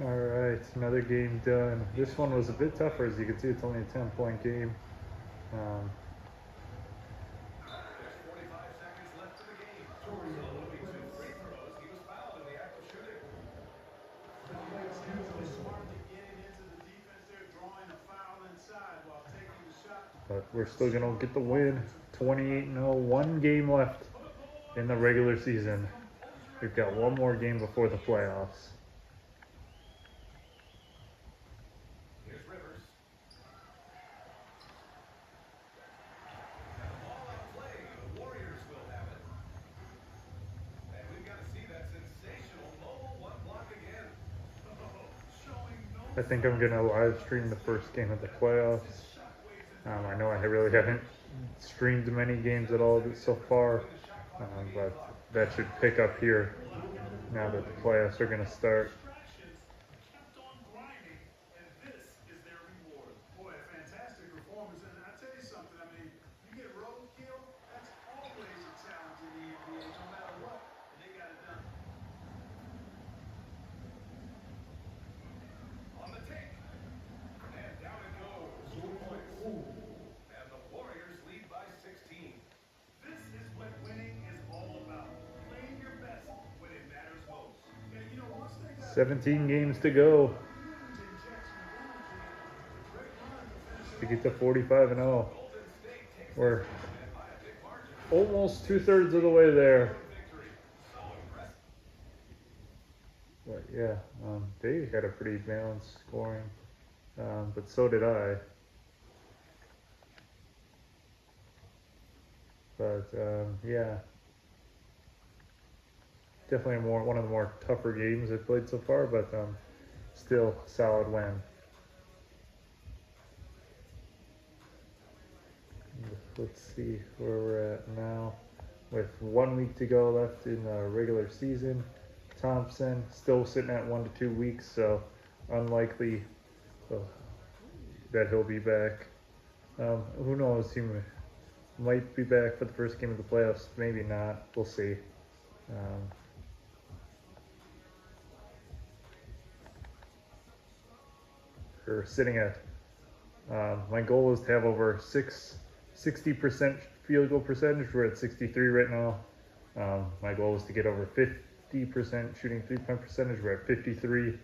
All right, another game done. This one was a bit tougher, as you can see. It's only a 10-point game. Um, There's 45 seconds left in the game. Soloing 2 free throws. He was fouled in the act of shooting. So smart to getting into the defense there, drawing a foul inside while taking the shot. but we're still gonna get the win. 28-0. One game left in the regular season. We've got one more game before the playoffs. Here's Rivers. And the ball out of play. The Warriors will have it. And we've got to see that sensational mobile one block again. Showing no I think I'm gonna live stream the first game of the playoffs. I know I really haven't streamed many games at all so far, but that should pick up here now that the playoffs are gonna start. distractions, kept on grinding, and this is their reward. Boy, a fantastic performance. And I tell you something, I mean, you get roadkill, that's always a challenge in the NBA, no matter what. And they got it done. On the take. And down it goes. 2 points. And the Warriors lead by 16. This is what winning is all about. Playing your best when it matters most. And you know, once they got 17 games to go huge injection of energy, great run to to finish get to 45-0. Golden State takes We're and by a big margin. almost 2/3 of the way there. Victory. So impressive. But yeah, they had a pretty balanced scoring, but so did I. But yeah, definitely one of the more tougher games I've played so far, but still solid win. Let's see where we're at now. With 1 week to go left in the regular season, Thompson still sitting at 1 to 2 weeks, so unlikely that he'll be back. Who knows? He might be back for the first game of the playoffs. Maybe not. We'll see. We're sitting at. My goal is to have over 60% field goal percentage. We're at 63 right now. My goal is to get over 50% shooting 3-point percentage. We're at 53.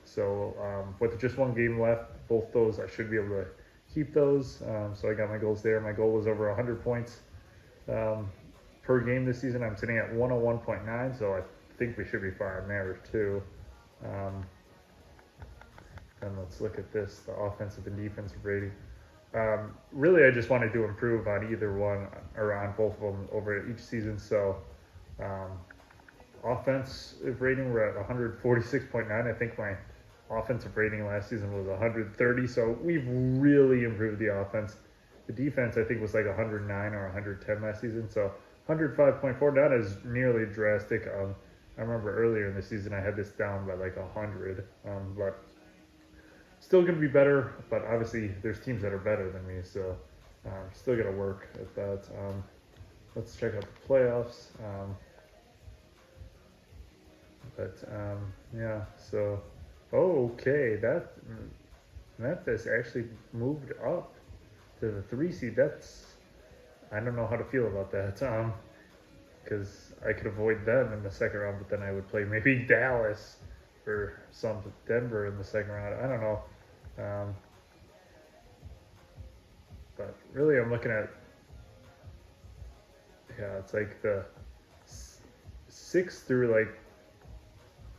So with just one game left, both those I should be able to keep those. So I got my goals there. My goal was over 100 points per game this season. I'm sitting at 101.9, so I think we should be fine there too. And let's look at this, the offensive and defensive rating. Really, I just wanted to improve on either one or on both of them over each season. So offensive rating, we're at 146.9. I think my offensive rating last season was 130. So we've really improved the offense. The defense, I think, was like 109 or 110 last season. So 105.4, not as nearly drastic. I remember earlier in the season I had this down by like 100, but still going to be better. But obviously there's teams that are better than me, so still got to work at that. Let's check out the playoffs. Yeah, so okay, that Memphis actually moved up to the 3 seed. I don't know how to feel about that. Because I could avoid them in the second round, but then I would play maybe Dallas or Denver in the second round. I don't know. But really, I'm looking at, yeah, it's like the 6 through like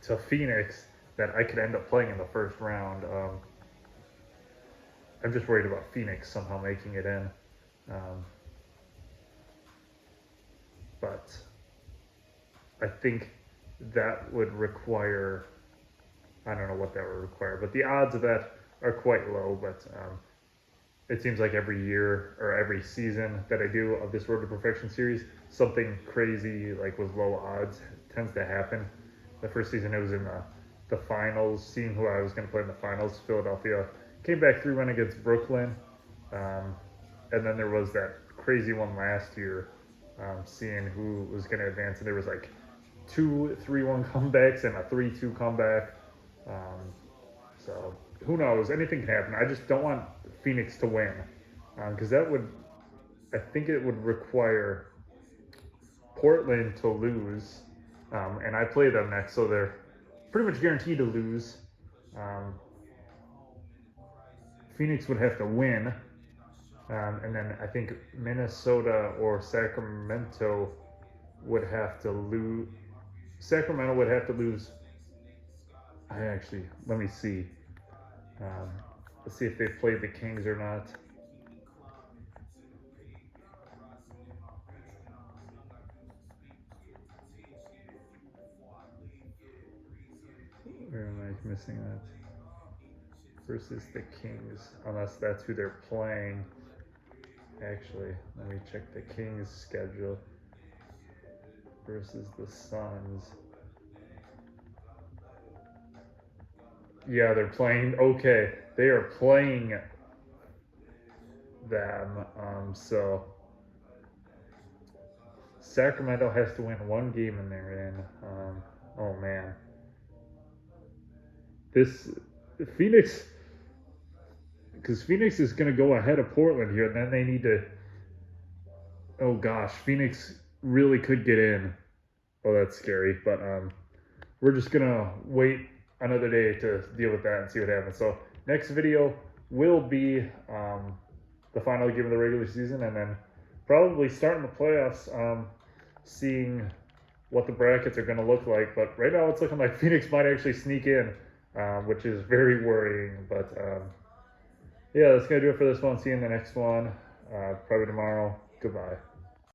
to Phoenix that I could end up playing in the first round. I'm just worried about Phoenix somehow making it in. But I think that would require, I don't know what that would require, but the odds of that are quite low. But it seems like every year or every season that I do of this Road to Perfection series, something crazy like with low odds tends to happen. The first season it was in the finals, seeing who I was going to play in the finals. Philadelphia came back 3-1 against Brooklyn. And then there was that crazy one last year, seeing who was going to advance. And there was like 2 3-1 comebacks and a 3-2 comeback. So who knows? Anything can happen. I just don't want Phoenix to win because that would, I think it would require Portland to lose, and I play them next, so they're pretty much guaranteed to lose. Um, Phoenix would have to win, and then I think Minnesota or Sacramento would have to lose. Sacramento would have to lose. Let me see. Um, let's see if they played the Kings or not. Where am I missing that? Versus the Kings, unless that's who they're playing. Actually, let me check the Kings schedule versus the Suns. Yeah, they're playing. Okay, they are playing them. So Sacramento has to win one game and they're in. Oh man, this Phoenix, because Phoenix is going to go ahead of Portland here, and then they need to. Oh gosh, Phoenix really could get in. Oh, that's scary, but we're just gonna wait another day to deal with that and see what happens. So next video will be the final game of the regular season, and then probably starting the playoffs, seeing what the brackets are going to look like. But right now it's looking like Phoenix might actually sneak in, which is very worrying. But yeah, that's going to do it for this one. See you in the next one, probably tomorrow. Goodbye.